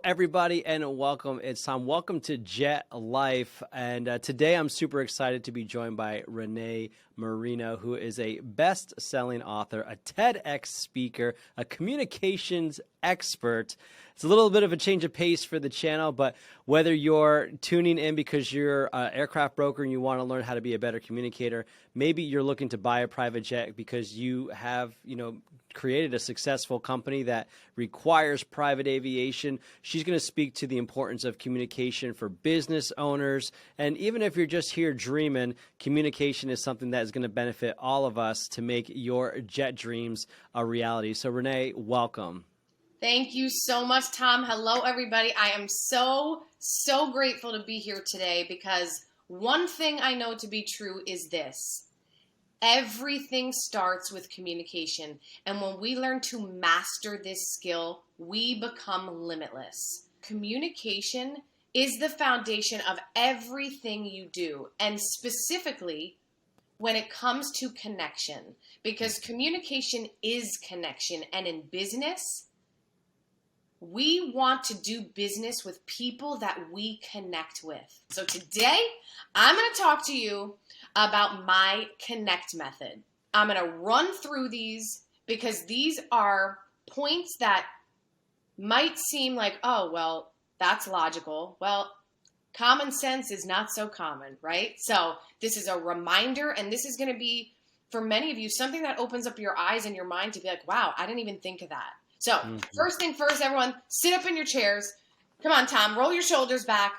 everybody, and welcome. It's Tom. Welcome to JetLife. And today I'm super excited to be joined by Renee Marino, who is a best-selling author, a TEDx speaker, a communications expert. It's a little bit of a change of pace for the channel, but whether you're tuning in because you're an aircraft broker and you want to learn how to be a better communicator, maybe you're looking to buy a private jet because you have, created a successful company that requires private aviation. She's going to speak to the importance of communication for business owners. And even if you're just here dreaming, communication is something that is going to benefit all of us to make your jet dreams a reality. So Renee, welcome. Thank you so much, Tom. Hello, everybody. I am so grateful to be here today because one thing I know to be true is this. Everything starts with communication. And when we learn to master this skill, we become limitless. Communication is the foundation of everything you do. And specifically, when it comes to connection, because communication is connection. And in business, we want to do business with people that we connect with. So today, I'm going to talk to you about my connect method. I'm going to run through these because these are points that might seem like, oh, well, that's logical. Well, common sense is not so common, right? So this is a reminder, and this is going to be, for many of you, something that opens up your eyes and your mind to be like, wow, I didn't even think of that. So first thing first, everyone, sit up in your chairs. Come on, Tom, roll your shoulders back.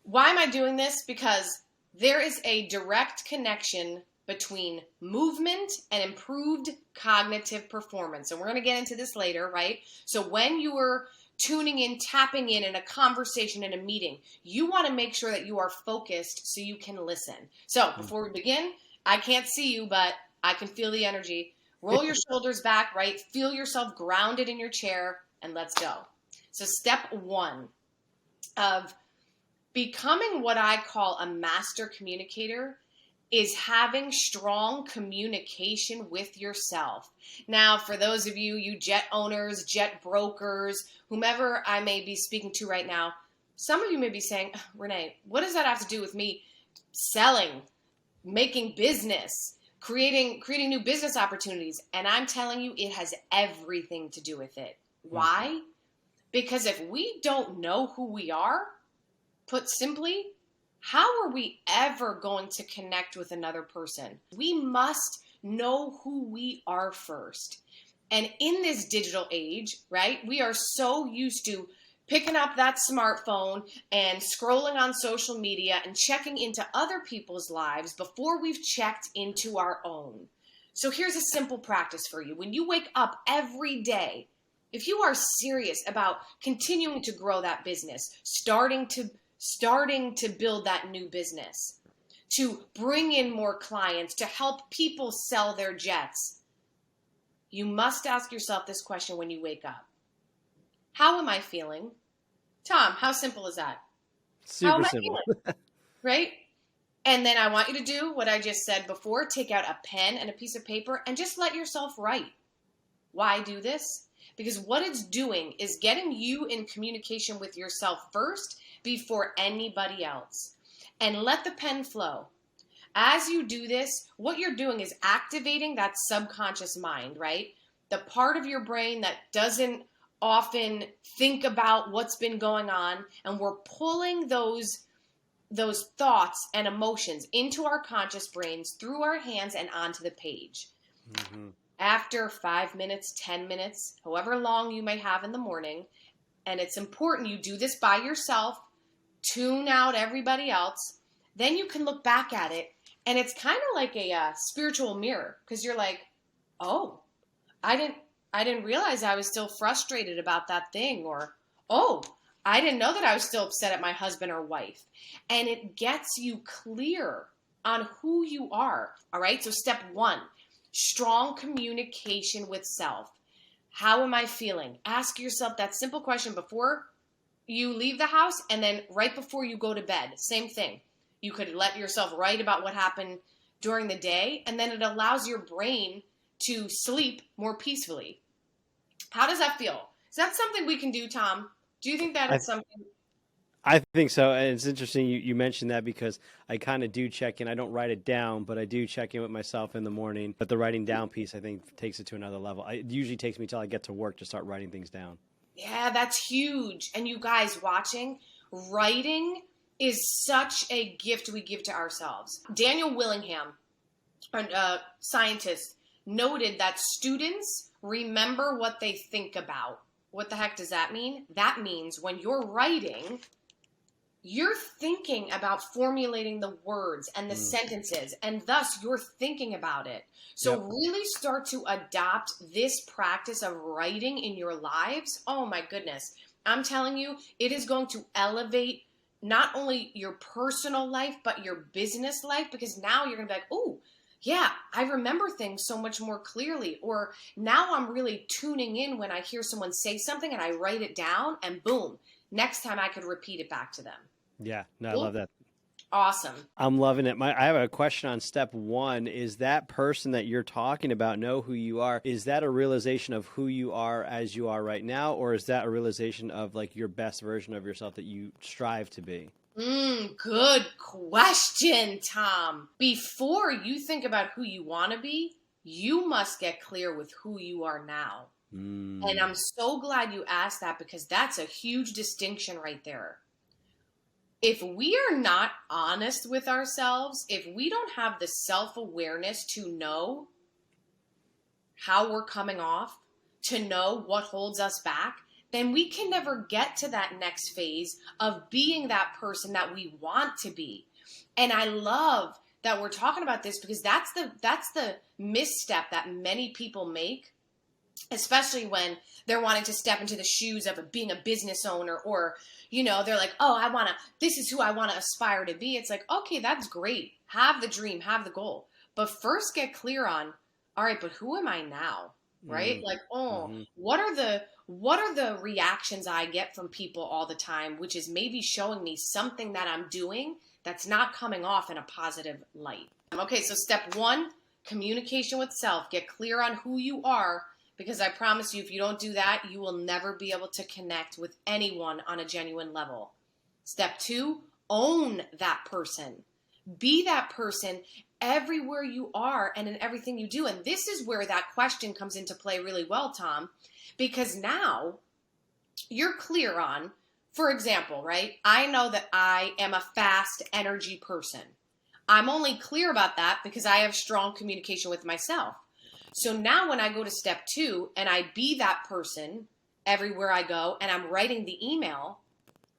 Why am I doing this? Because there is a direct connection between movement and improved cognitive performance. And we're going to get into this later, right? So when you are tuning in, tapping in a conversation, in a meeting, you want to make sure that you are focused so you can listen. So before we begin, I can't see you, but I can feel the energy. Roll your shoulders back, right? Feel yourself grounded in your chair, and let's go. So step one of becoming what I call a master communicator is having strong communication with yourself. Now, for those of you, you jet owners, jet brokers, whomever I may be speaking to right now, some of you may be saying, Renee, what does that have to do with me selling, making business, creating new business opportunities? And I'm telling you, it has everything to do with it. Why? Because if we don't know who we are, put simply, how are we ever going to connect with another person? We must know who we are first. And in this digital age, right, we are so used to picking up that smartphone and scrolling on social media and checking into other people's lives before we've checked into our own. So here's a simple practice for you. When you wake up every day, if you are serious about continuing to grow that business, starting to build that new business, to bring in more clients, to help people sell their jets, you must ask yourself this question when you wake up. How am I feeling? Tom, how simple is that? Super simple. Right? And then I want you to do what I just said before. Take out a pen and a piece of paper and just let yourself write. Why do this? Because what it's doing is getting you in communication with yourself first before anybody else. And let the pen flow. As you do this, what you're doing is activating that subconscious mind, right? The part of your brain that doesn't often think about what's been going on, and we're pulling those thoughts and emotions into our conscious brains through our hands and onto the page. After 5 minutes, 10 minutes, however long you may have in the morning, and it's important you do this by yourself, tune out everybody else, then you can look back at it, and it's kind of like a spiritual mirror, because you're like, oh, I didn't realize I was still frustrated about that thing, or, oh, I didn't know that I was still upset at my husband or wife. And it gets you clear on who you are, all right? So step one, strong communication with self. How am I feeling? Ask yourself that simple question before you leave the house and then right before you go to bed. Same thing. You could let yourself write about what happened during the day, and then it allows your brain to sleep more peacefully. How does that feel? Is that something we can do, Tom? Do you think that I it's something? I think so, and it's interesting you mentioned that because I kind of do check in. I don't write it down, but I do check in with myself in the morning. But the writing down piece, I think, takes it to another level. It usually takes me till I get to work to start writing things down. Yeah, that's huge. And you guys watching, writing is such a gift we give to ourselves. Daniel Willingham, a scientist, noted that students remember what they think about. What the heck does that mean? That means when you're writing, you're thinking about formulating the words and the Mm. sentences, and thus you're thinking about it. So Yep. really start to adopt this practice of writing in your lives. Oh my goodness. I'm telling you, it is going to elevate not only your personal life, but your business life, because now you're going to be like, oh, yeah, I remember things so much more clearly. Or now I'm really tuning in when I hear someone say something and I write it down, and boom, next time I could repeat it back to them. Yeah, no, I Cool. love that. Awesome. I'm loving it. I have a question on step one. Is that person that you're talking about know who you are? Is that a realization of who you are as you are right now, or is that a realization of like your best version of yourself that you strive to be? Good question, Tom. Before you think about who you want to be, you must get clear with who you are now. And I'm so glad you asked that, because that's a huge distinction right there. If we are not honest with ourselves, if we don't have the self-awareness to know how we're coming off, to know what holds us back, then we can never get to that next phase of being that person that we want to be. And I love that we're talking about this, because that's the misstep that many people make, especially when they're wanting to step into the shoes of being a business owner, or, they're like, oh, this is who I want to aspire to be. It's like, okay, that's great. Have the dream, have the goal. But first get clear on, all right, but who am I now? Right? Like, Mm-hmm. what are the reactions I get from people all the time, which is maybe showing me something that I'm doing that's not coming off in a positive light. Okay, so step one, communication with self. Get clear on who you are, because I promise you, if you don't do that, you will never be able to connect with anyone on a genuine level. Step two, own that person. Be that person everywhere you are and in everything you do. And this is where that question comes into play really well, Tom, because now you're clear on, for example, right? I know that I am a fast energy person. I'm only clear about that because I have strong communication with myself. So now when I go to step two and I be that person everywhere I go and I'm writing the email,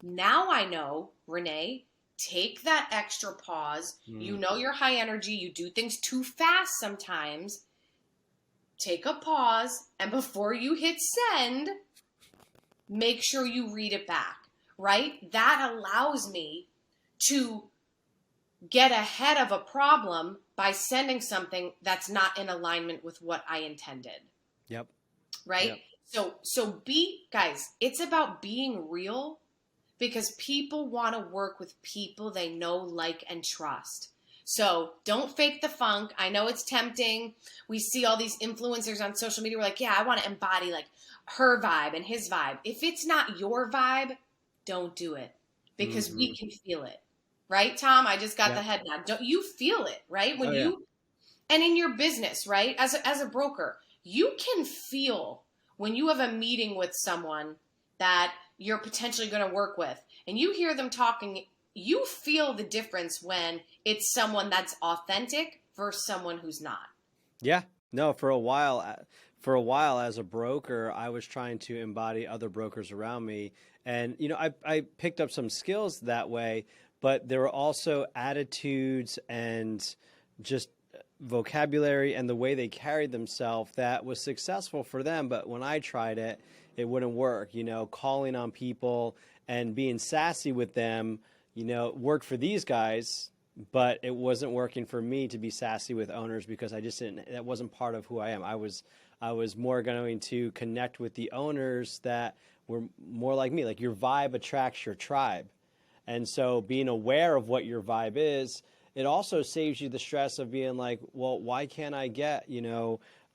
now I know, Renee, take that extra pause. You know you're high energy. You do things too fast sometimes. Take a pause, and before you hit send, make sure you read it back, right? That allows me to get ahead of a problem by sending something that's not in alignment with what I intended. Yep. Right? Yep. So guys, it's about being real, because people want to work with people they know, like, and trust. So don't fake the funk. I know it's tempting. We see all these influencers on social media. We're like, yeah, I want to embody like her vibe and his vibe. If it's not your vibe, don't do it, because we can feel it. Right, Tom? I just got the head nod. Don't you feel it, right? When and in your business, right? As a broker, you can feel when you have a meeting with someone that you're potentially going to work with, and you hear them talking, you feel the difference when it's someone that's authentic versus someone who's not. Yeah. No, for a while as a broker, I was trying to embody other brokers around me. And, I picked up some skills that way, but there were also attitudes and just vocabulary and the way they carried themselves that was successful for them. But when I tried it, it wouldn't work. Calling on people and being sassy with them, worked for these guys, but it wasn't working for me to be sassy with owners, because I just didn't, that wasn't part of who I am. I was more going to connect with the owners that were more like me. Like, your vibe attracts your tribe. And so being aware of what your vibe is, it also saves you the stress of being like, well, why can't I get,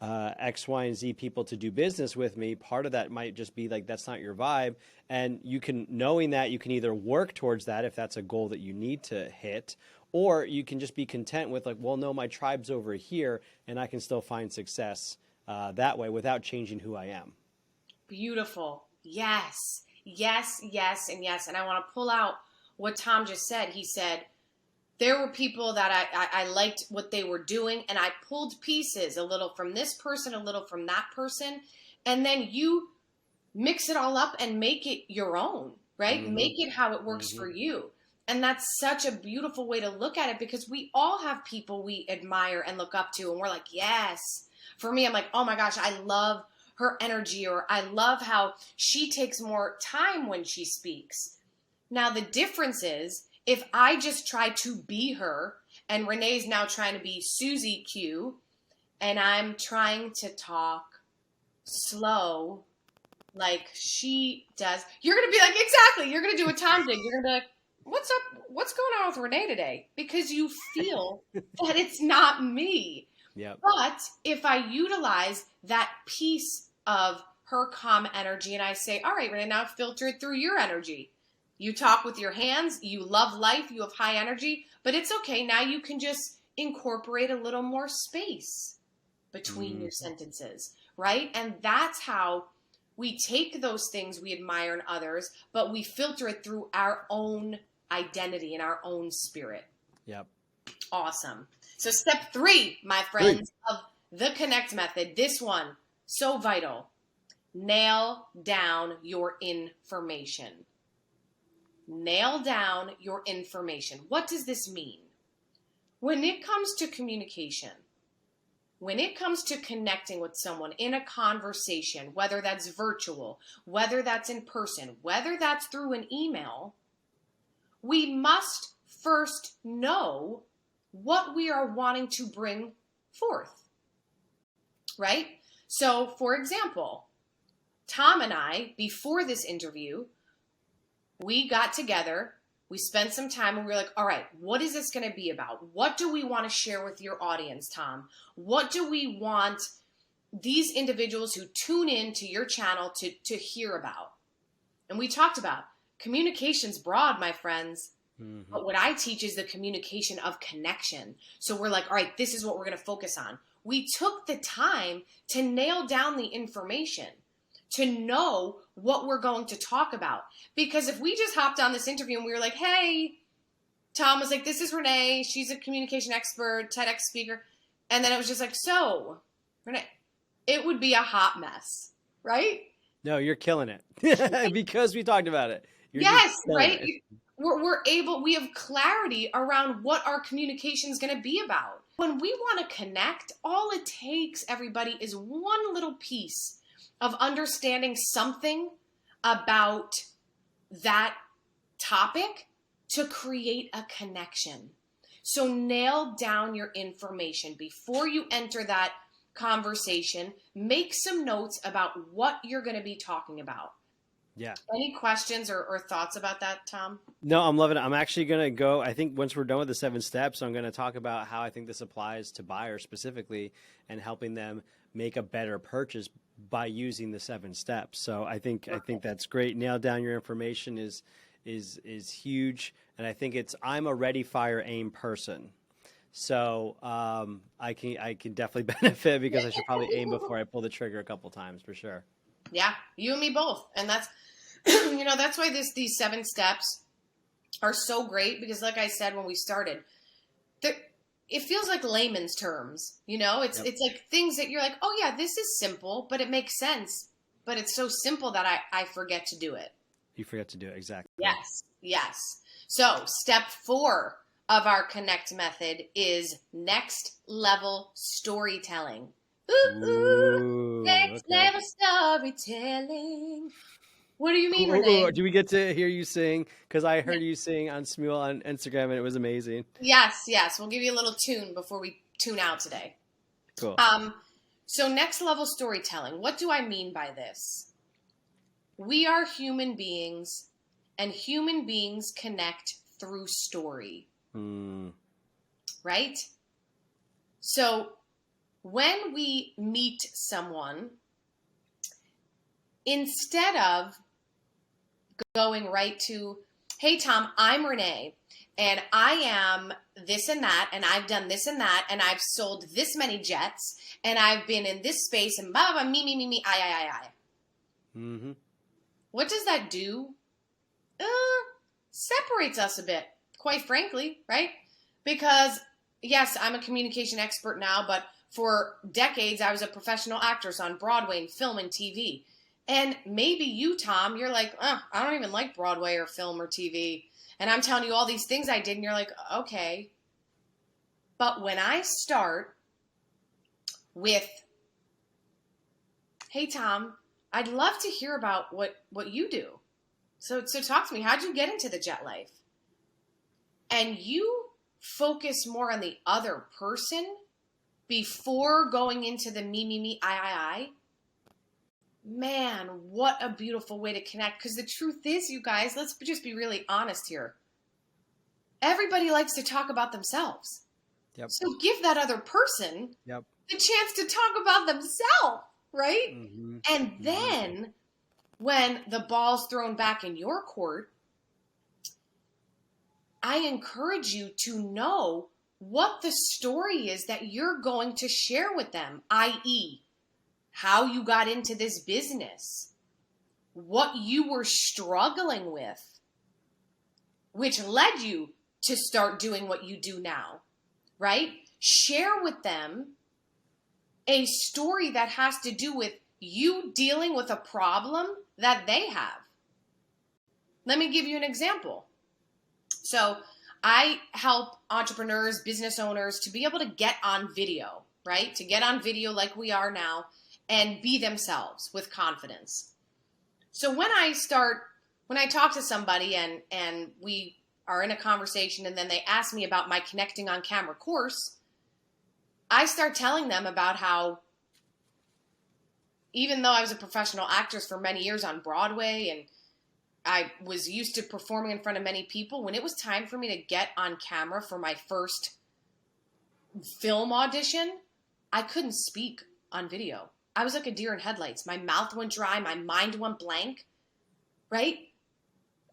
X, Y, and Z people to do business with me, part of that might just be like, that's not your vibe. And you can, knowing that, you can either work towards that if that's a goal that you need to hit, or you can just be content with like, well, no, my tribe's over here and I can still find success that way without changing who I am. Beautiful. Yes, yes, yes, and yes. And I want to pull out what Tom just said. He said, there were people that I liked what they were doing, and I pulled pieces, a little from this person, a little from that person, and then you mix it all up and make it your own, right? Mm-hmm. Make it how it works for you. And that's such a beautiful way to look at it, because we all have people we admire and look up to, and we're like, yes. For me, I'm like, oh my gosh, I love her energy, or I love how she takes more time when she speaks. Now, the difference is, if I just try to be her, and Renee's now trying to be Susie Q, and I'm trying to talk slow like she does, you're going to be like, exactly, you're going to do a Tom dig. You're going to be like, what's up? What's going on with Renee today? Because you feel that it's not me. Yep. But if I utilize that piece of her calm energy and I say, all right, Renee, now filter it through your energy. You talk with your hands, you love life, you have high energy, but it's okay. Now you can just incorporate a little more space between your sentences, right? And that's how we take those things we admire in others, but we filter it through our own identity and our own spirit. Yep. Awesome. So step 3, my friends, of the Connect method, this one, so vital. Nail down your information. Nail down your information. What does this mean? When it comes to communication, when it comes to connecting with someone in a conversation, whether that's virtual, whether that's in person, whether that's through an email, we must first know what we are wanting to bring forth, right? So, for example, Tom and I, before this interview, we got together, we spent some time, and we were like, all right, what is this going to be about? What do we want to share with your audience, Tom? What do we want these individuals who tune in to your channel to hear about? And we talked about communication's broad, my friends. Mm-hmm. But what I teach is the communication of connection. So we're like, all right, this is what we're going to focus on. We took the time to nail down the information, to know what we're going to talk about. Because if we just hopped on this interview and we were like, hey, Tom was like, this is Renee. She's a communication expert, TEDx speaker. And then it was just like, so, Renee, it would be a hot mess, right? No, you're killing it because we talked about it. Yes, right? We have clarity around what our communication is going to be about. When we want to connect, all it takes, everybody, is one little piece of understanding something about that topic to create a connection. So nail down your information before you enter that conversation. Make some notes about what you're going to be talking about. Yeah. Any questions or thoughts about that, Tom? No, I'm loving it. I'm actually going to go, I think once we're done with the 7 steps, I'm going to talk about how I think this applies to buyers specifically and helping them make a better purchase by using the 7 steps. So I think that's great. Nail down your information is huge. And I think I'm a ready, fire, aim person. So I can definitely benefit because I should probably aim before I pull the trigger a couple times for sure. Yeah, you and me both. And that's, that's why these 7 steps are so great, because like I said when we started, it feels like layman's terms, It's like things that you're like, oh yeah, this is simple, but it makes sense. But it's so simple that I forget to do it. You forget to do it, exactly. Yes. So step 4 of our Connect method is next level storytelling. Ooh, next level storytelling. What do you mean, Renee? Do we get to hear you sing? Because I heard you sing on Smule on Instagram, and it was amazing. Yes. We'll give you a little tune before we tune out today. Cool. So next level storytelling. What do I mean by this? We are human beings, and human beings connect through story. Right? So when we meet someone, instead of going right to, hey, Tom, I'm Renee, and I am this and that, and I've done this and that, and I've sold this many jets, and I've been in this space, and blah, blah, blah, me, I. Mm-hmm. What does that do? Separates us a bit, quite frankly, right? Because, yes, I'm a communication expert now, but for decades, I was a professional actress on Broadway and film and TV. And maybe you, Tom, you're like, I don't even like Broadway or film or TV. And I'm telling you all these things I did, and you're like, okay. But when I start with, hey, Tom, I'd love to hear about what you do. So talk to me. How'd you get into the JetLife? And you focus more on the other person before going into the me, I. Man, what a beautiful way to connect. Because the truth is, you guys, let's just be really honest here. Everybody likes to talk about themselves. Yep. So give that other person Yep. the chance to talk about themselves, right? Mm-hmm. And then when the ball's thrown back in your court, I encourage you to know what the story is that you're going to share with them, i.e., how you got into this business, what you were struggling with, which led you to start doing what you do now, right? Share with them a story that has to do with you dealing with a problem that they have. Let me give you an example. So I help entrepreneurs, business owners to be able to get on video, right? To get on video like we are now and be themselves with confidence. So when I talk to somebody and we are in a conversation and then they ask me about my Connecting on Camera course, I start telling them about how even though I was a professional actress for many years on Broadway and I was used to performing in front of many people, when it was time for me to get on camera for my first film audition, I couldn't speak on video. I was like a deer in headlights. My mouth went dry. My mind went blank, right?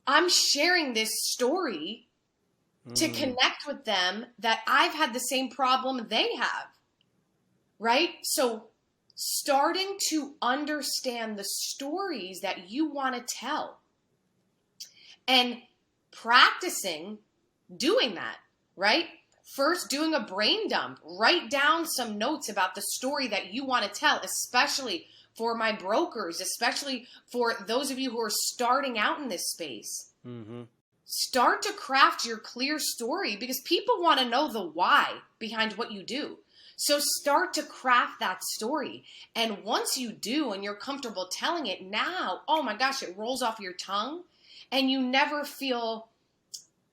I'm sharing this story to connect with them that I've had the same problem they have, right? So starting to understand the stories that you want to tell and practicing doing that, right? First, doing a brain dump. Write down some notes about the story that you want to tell, especially for my brokers, especially for those of you who are starting out in this space. Mm-hmm. Start to craft your clear story because people want to know the why behind what you do. So start to craft that story. And once you do and you're comfortable telling it now, oh my gosh, it rolls off your tongue and you never feel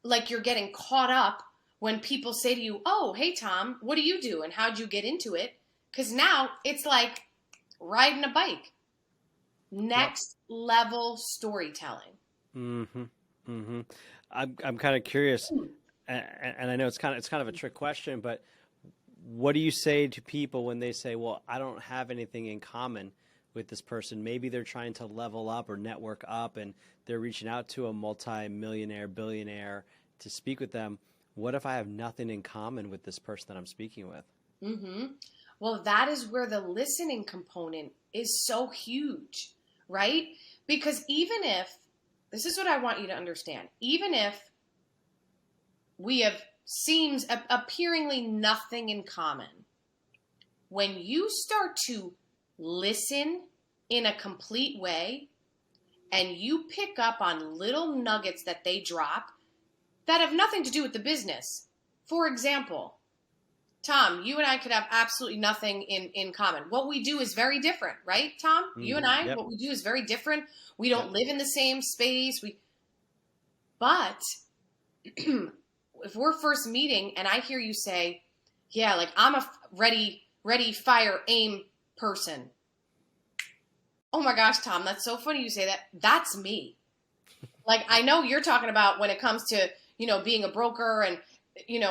like you're getting caught up when people say to you, oh, hey, Tom, what do you do? And how'd you get into it? Because now it's like riding a bike. Next level storytelling. Mm-hmm. Mm-hmm. I'm kind of curious, and I know it's kind of a trick question, but what do you say to people when they say, well, I don't have anything in common with this person? Maybe they're trying to level up or network up and they're reaching out to a multi-millionaire, billionaire to speak with them. What if I have nothing in common with this person that I'm speaking with? Mm-hmm. Well, that is where the listening component is so huge, right? Because even if, this is what I want you to understand, even if we have seems appearingly nothing in common, when you start to listen in a complete way and you pick up on little nuggets that they drop that have nothing to do with the business. For example, Tom, you and I could have absolutely nothing in common. What we do is very different, right, Tom? Mm-hmm. You and I, what we do is very different. We don't live in the same space. But if we're first meeting and I hear you say, yeah, like I'm a ready, fire, aim person. Oh my gosh, Tom, that's so funny you say that. That's me. Like, I know you're talking about when it comes to, being a broker and,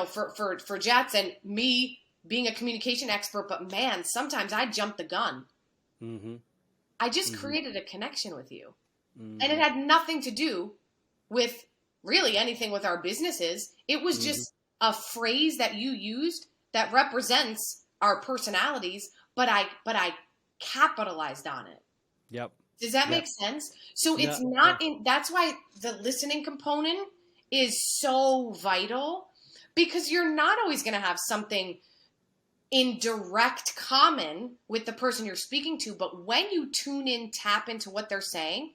for jets, and me being a communication expert, but man, sometimes I jumped the gun. Mm-hmm. I just created a connection with you. Mm-hmm. And it had nothing to do with really anything with our businesses. It was just a phrase that you used that represents our personalities, but I capitalized on it. Yep. Does that Yep. make sense? So No, it's not in, that's why the listening component is so vital, because you're not always going to have something in direct common with the person you're speaking to. But when you tune in, tap into what they're saying,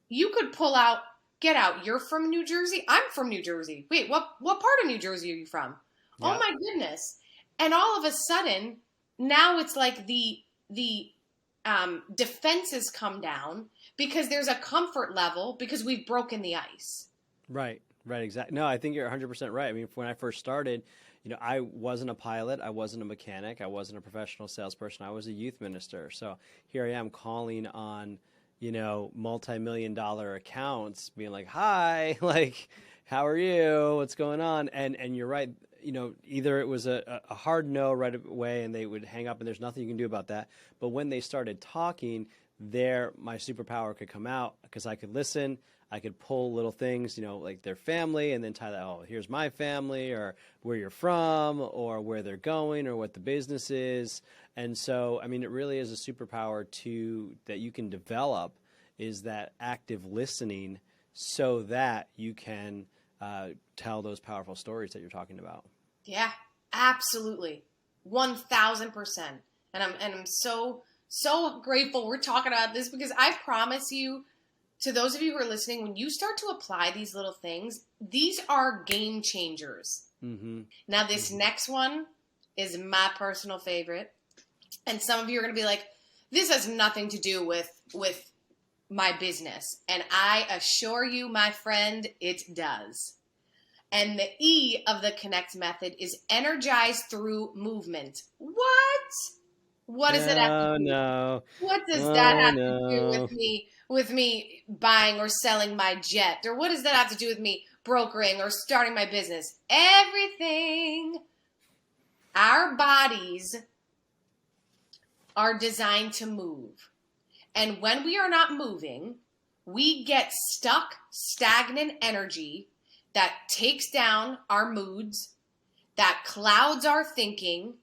you could pull out, get out. You're from New Jersey. I'm from New Jersey. Wait, what part of New Jersey are you from? Oh yeah. my goodness. And all of a sudden, now it's like the defenses come down because there's a comfort level because we've broken the ice. Right. Right. Exactly. No, I think you're 100% right. I mean, when I first started, I wasn't a pilot. I wasn't a mechanic. I wasn't a professional salesperson. I was a youth minister. So here I am calling on, multi-million dollar accounts being like, hi, like, how are you? What's going on? And you're right. Either it was a hard no right away and they would hang up and there's nothing you can do about that. But when they started talking, my superpower could come out because I could listen. I could pull little things, like their family, and then tie that, oh, here's my family, or where you're from, or where they're going, or what the business is. And so, I mean, it really is a superpower that you can develop, is that active listening so that you can tell those powerful stories that you're talking about. Yeah, absolutely. 1000%. And I'm so grateful we're talking about this, because I promise you, to those of you who are listening, when you start to apply these little things, these are game changers. Mm-hmm. Now, this next one is my personal favorite. And some of you are going to be like, this has nothing to do with my business. And I assure you, my friend, it does. And the E of the Connect method is energize through movement. What? What does it have to do? No. What does that Oh, have to do no. with me buying or selling my jet? Or what does that have to do with me brokering or starting my business? Everything. Our bodies are designed to move. And when we are not moving, we get stuck, stagnant energy that takes down our moods, that clouds our thinking,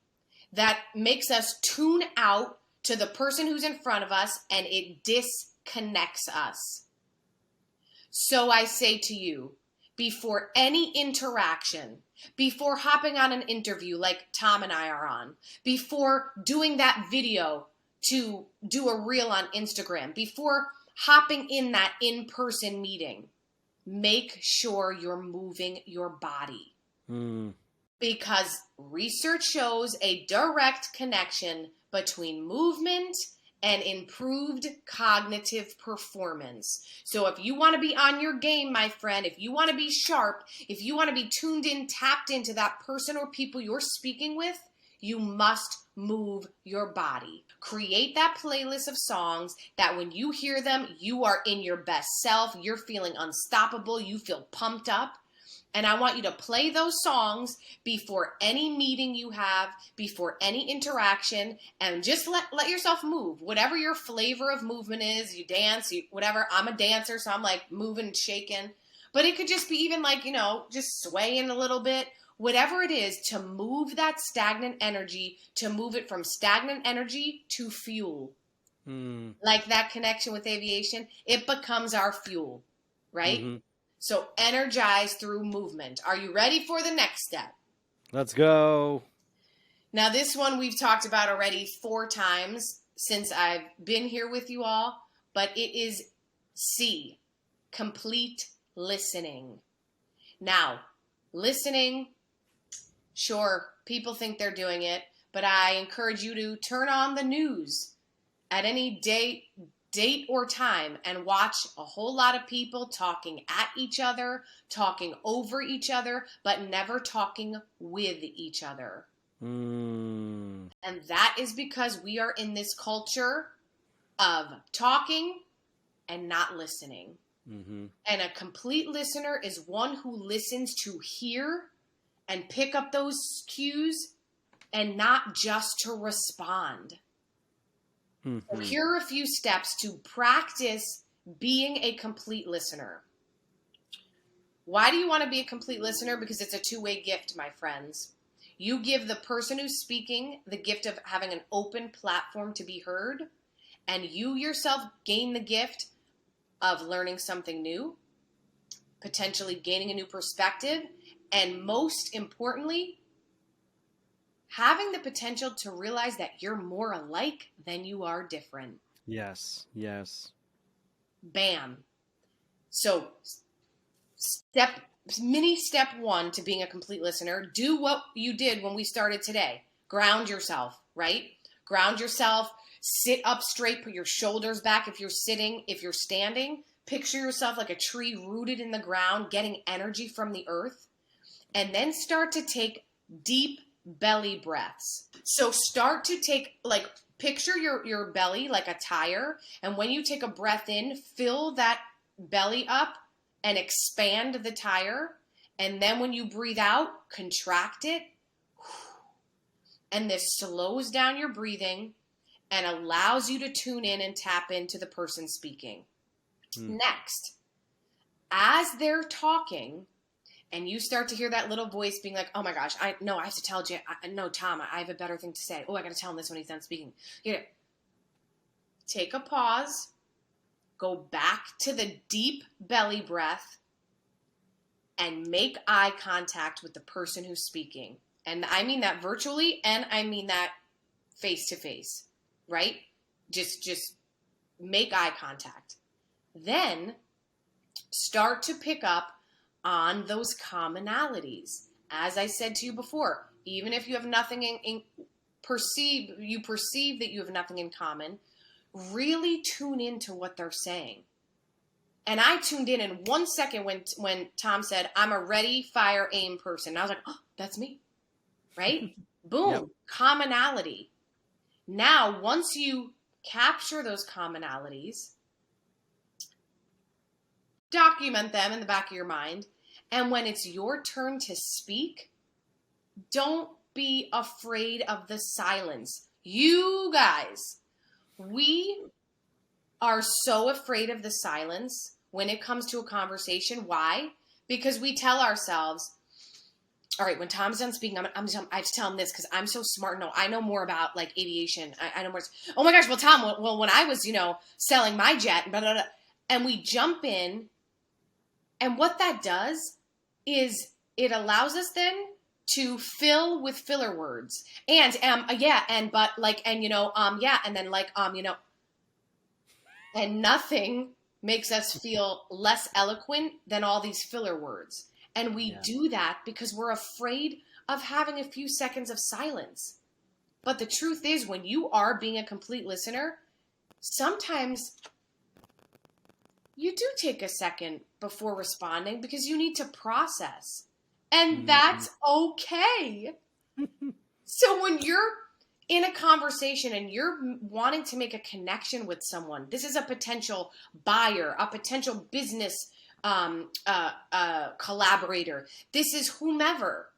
that makes us tune out to the person who's in front of us, and it disconnects us. So I say to you, before any interaction, before hopping on an interview like Tom and I are on, before doing that video to do a reel on Instagram, before hopping in that in-person meeting, make sure you're moving your body. Because research shows a direct connection between movement and improved cognitive performance. So if you want to be on your game, my friend, if you want to be sharp, if you want to be tuned in, tapped into that person or people you're speaking with, you must move your body. Create that playlist of songs that when you hear them, you are in your best self, you're feeling unstoppable, you feel pumped up. And I want you to play those songs before any meeting you have, before any interaction, and just let yourself move. Whatever your flavor of movement is, you dance, whatever. I'm a dancer, so I'm like moving and shaking. But it could just be even like, just swaying a little bit. Whatever it is, to move that stagnant energy, to move it from stagnant energy to fuel. Like that connection with aviation, it becomes our fuel, right? Mm-hmm. So energize through movement. Are you ready for the next step? Let's go. Now, this one we've talked about already 4 times since I've been here with you all, but it is C, complete listening. Now, listening, sure, people think they're doing it, but I encourage you to turn on the news at any date or time and watch a whole lot of people talking at each other, talking over each other, but never talking with each other. And that is because we are in this culture of talking and not listening. Mm-hmm. And a complete listener is one who listens to hear and pick up those cues and not just to respond. So here are a few steps to practice being a complete listener. Why do you want to be a complete listener? Because it's a two-way gift, my friends. You give the person who's speaking the gift of having an open platform to be heard, and you yourself gain the gift of learning something new, potentially gaining a new perspective, and most importantly, having the potential to realize that you're more alike than you are different. Yes, yes. Bam. So mini step one to being a complete listener, do what you did when we started today. Ground yourself, right? Ground yourself, sit up straight, put your shoulders back if you're sitting, if you're standing. Picture yourself like a tree rooted in the ground, getting energy from the earth. And then start to take deep belly breaths. So start to take, like, picture your belly like a tire. And when you take a breath in, fill that belly up and expand the tire. And then when you breathe out, contract it. And this slows down your breathing and allows you to tune in and tap into the person speaking. Next, as they're talking, and you start to hear that little voice being like, oh my gosh, I have to tell Jay, no, Tom, I have a better thing to say. Oh, I got to tell him this when he's done speaking. Take a pause, go back to the deep belly breath, and make eye contact with the person who's speaking. And I mean that virtually, and I mean that face to face, right? Just make eye contact. Then start to pick up on those commonalities. As I said to you before, even if you have nothing perceive that you have nothing in common, really tune into what they're saying. And I tuned in 1 second when Tom said, I'm a ready, fire, aim person. And I was like, oh, that's me, right? Boom, yep. Commonality. Now, once you capture those commonalities, document them in the back of your mind. And when it's your turn to speak, don't be afraid of the silence. You guys, we are so afraid of the silence when it comes to a conversation. Why? Because we tell ourselves, all right, when Tom's done speaking, I have to tell him this because I'm so smart. No, I know more about like aviation. I know more. Oh my gosh, well, Tom, when I was, selling my jet, blah, blah, blah, and we jump in. And what that does is it allows us then to fill with filler words. And, yeah, and, but, like, and, yeah, and then, like, and nothing makes us feel less eloquent than all these filler words. And we do that because we're afraid of having a few seconds of silence. But the truth is, when you are being a complete listener, sometimes you do take a second before responding because you need to process. And that's okay. So when you're in a conversation and you're wanting to make a connection with someone, this is a potential buyer, a potential business collaborator. This is whomever.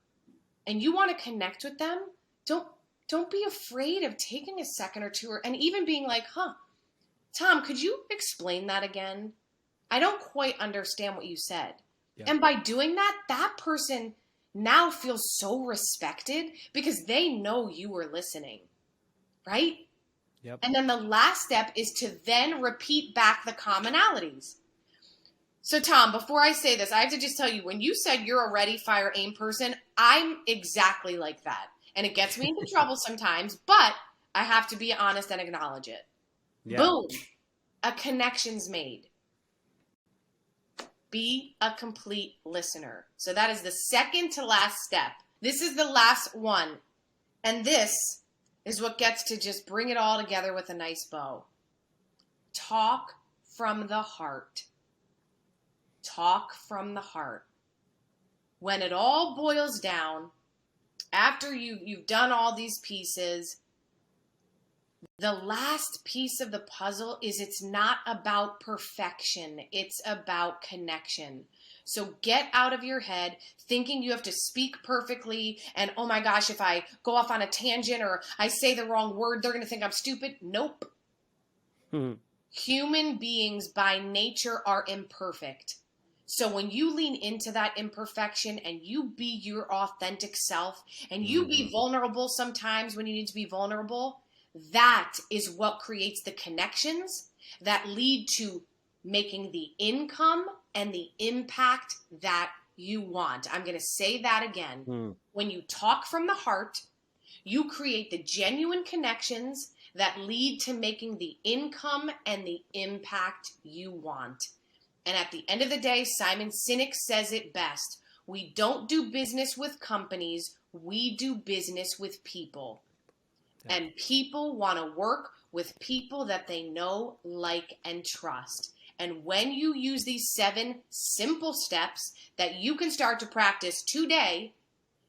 And you want to connect with them, don't be afraid of taking a second or two and even being like, Tom, could you explain that again? I don't quite understand what you said. Yep. And by doing that, that person now feels so respected because they know you were listening, right? Yep. And then the last step is to then repeat back the commonalities. So Tom, before I say this, I have to just tell you, when you said you're a ready, fire, aim person, I'm exactly like that. And it gets me into trouble sometimes, but I have to be honest and acknowledge it. Yeah. Boom. A connection's made. Be a complete listener. So that is the second to last step. This is the last one. And this is what gets to just bring it all together with a nice bow. Talk from the heart. Talk from the heart. When it all boils down, after you've done all these pieces, The last piece of the puzzle is it's not about perfection. It's about connection. So get out of your head thinking you have to speak perfectly and, oh my gosh, if I go off on a tangent or I say the wrong word, they're going to think I'm stupid. Nope. Hmm. Human beings by nature are imperfect. So when you lean into that imperfection and you be your authentic self and you be vulnerable sometimes when you need to be vulnerable, that is what creates the connections that lead to making the income and the impact that you want. I'm going to say that again. Hmm. When you talk from the heart, you create the genuine connections that lead to making the income and the impact you want. And at the end of the day, Simon Sinek says it best. We don't do business with companies. We do business with people. Yeah. And people want to work with people that they know, like, and trust. And when you use these 7 simple steps that you can start to practice today,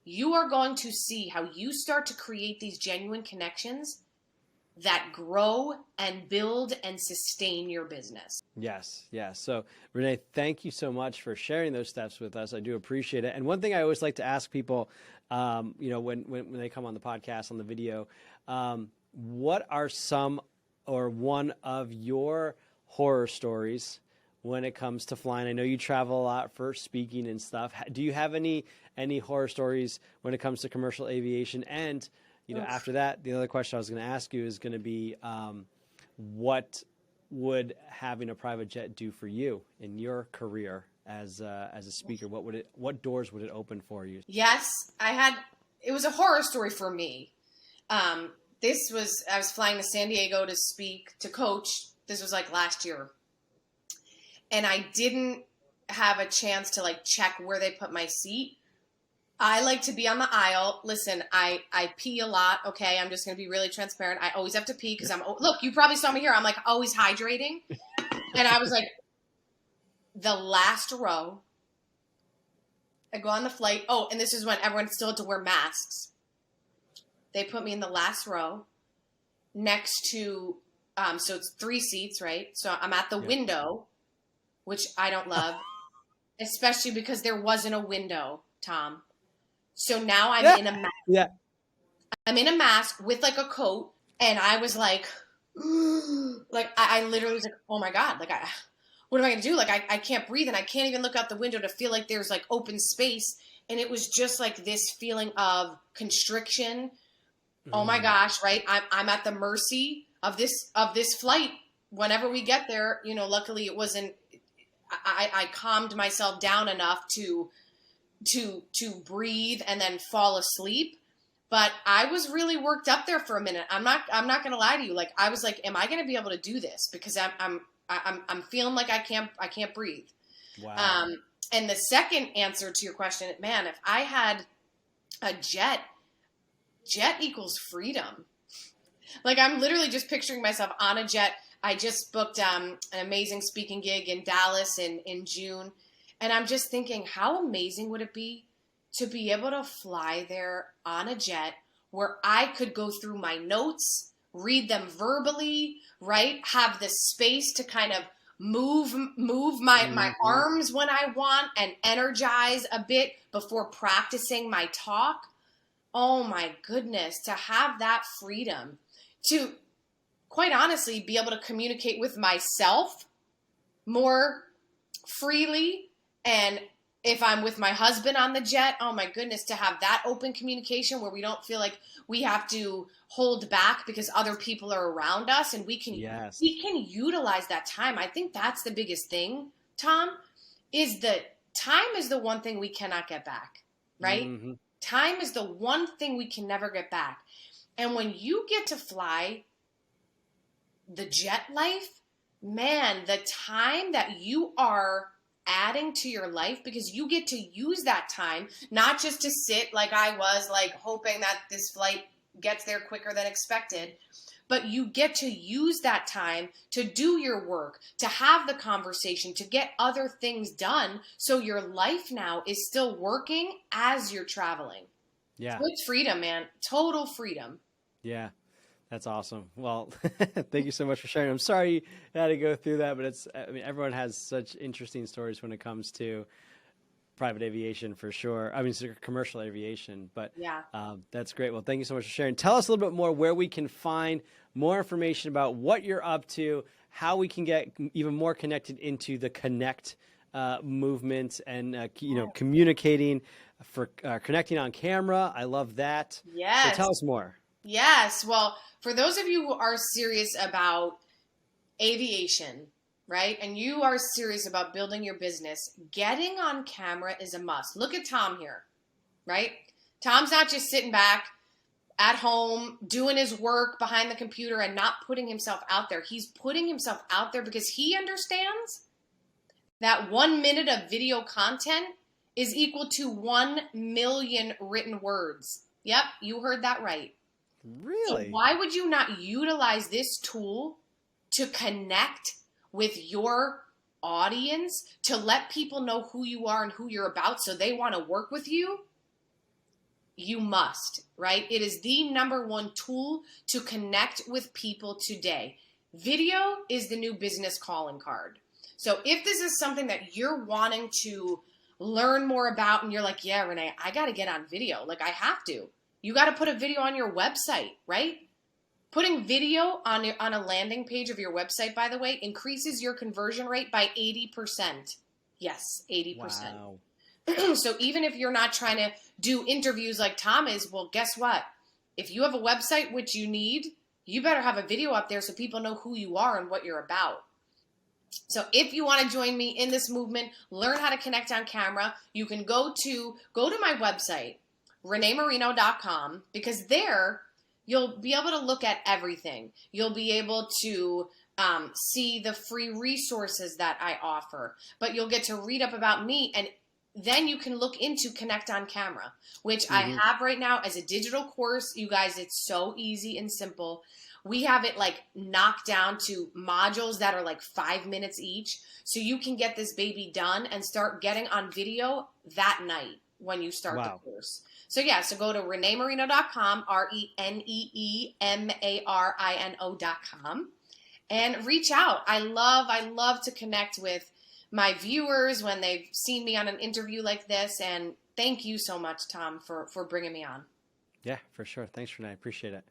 you are going to see how you start to create these genuine connections that grow and build and sustain your business. Yes, yes. So, Renee, thank you so much for sharing those steps with us. I do appreciate it. And one thing I always like to ask people, when they come on the podcast, on the video, what are some or one of your horror stories when it comes to flying? I know you travel a lot for speaking and stuff. Do you have any horror stories when it comes to commercial aviation? And after that, the other question I was going to ask you is going to be, what would having a private jet do for you in your career as a speaker? What doors would it open for you? Yes, it was a horror story for me. I was flying to San Diego to speak, to coach. This was like last year. And I didn't have a chance to check where they put my seat. I like to be on the aisle. Listen, I pee a lot. Okay. I'm just going to be really transparent. I always have to pee because look, you probably saw me here. I'm always hydrating. And I was the last row. I go on the flight. Oh, and this is when everyone still had to wear masks. They put me in the last row next to, so it's 3 seats, right? So I'm at the window, which I don't love, especially because there wasn't a window, Tom. So now I'm in a mask. Yeah. I'm in a mask with a coat, and I was I literally was oh my God, what am I going to do? I can't breathe, and I can't even look out the window to feel like there's open space. And it was just this feeling of constriction. Oh my gosh, right? I'm at the mercy of this flight. Whenever we get there, luckily it wasn't, I calmed myself down enough to breathe and then fall asleep. But I was really worked up there for a minute. I'm not going to lie to you. I was am I going to be able to do this? Because I'm feeling like I can't breathe. Wow. And the second answer to your question, man, if I had a jet equals freedom. I'm literally just picturing myself on a jet. I just booked an amazing speaking gig in Dallas in June. And I'm just thinking, how amazing would it be to be able to fly there on a jet where I could go through my notes, read them verbally, right? Have the space to kind of move my arms when I want and energize a bit before practicing my talk. Oh my goodness, to have that freedom to, quite honestly, be able to communicate with myself more freely. And if I'm with my husband on the jet, oh my goodness, to have that open communication where we don't feel like we have to hold back because other people are around us, and we can utilize that time. I think that's the biggest thing, Tom, is that time is the one thing we cannot get back, right? Mm-hmm. Time is the one thing we can never get back. And when you get to fly the JetLife, man, the time that you are adding to your life, because you get to use that time, not just to sit like I was, hoping that this flight gets there quicker than expected, but you get to use that time to do your work, to have the conversation, to get other things done. So your life now is still working as you're traveling. Yeah. So it's freedom, man. Total freedom. Yeah. That's awesome. Well, thank you so much for sharing. I'm sorry you had to go through that, but everyone has such interesting stories when it comes to private aviation for sure. I mean, it's commercial aviation, but Yeah. that's great. Well, thank you so much for sharing. Tell us a little bit more where we can find more information about what you're up to, how we can get even more connected into the Connect movement and, communicating for connecting on camera. I love that. So Yes. tell us more. Yes. Well, for those of you who are serious about aviation, right? And you are serious about building your business, getting on camera is a must. Look at Tom here, right? Tom's not just sitting back at home doing his work behind the computer and not putting himself out there. He's putting himself out there because he understands that 1 minute of video content is equal to 1 million written words. Yep, you heard that right. Really? So why would you not utilize this tool to connect with your audience, to let people know who you are and who you're about so they want to work with you? You must, right? It is the number one tool to connect with people today. Video is the new business calling card. So if this is something that you're wanting to learn more about and you're like, yeah, Renee, I got to get on video. Like I have to. You got to put a video on your website, right? Putting video on a landing page of your website, by the way, increases your conversion rate by 80%. Yes, 80%. Wow. So even if you're not trying to do interviews like Tom is, well, guess what? If you have a website, which you need, you better have a video up there so people know who you are and what you're about. So if you want to join me in this movement, learn how to connect on camera, you can go to my website, reneemarino.com, because there you'll be able to look at everything. You'll be able to see the free resources that I offer, but you'll get to read up about me, and then you can look into Connect on Camera, which I have right now as a digital course. You guys, it's so easy and simple. We have it like knocked down to modules that are like 5 minutes each. So you can get this baby done and start getting on video that night when you start the course. So yeah, so go to reneemarino.com, ReneeMarino.com, and reach out. I love to connect with my viewers when they've seen me on an interview like this. And thank you so much, Tom, for bringing me on. Yeah, for sure. Thanks, Renee. I appreciate it.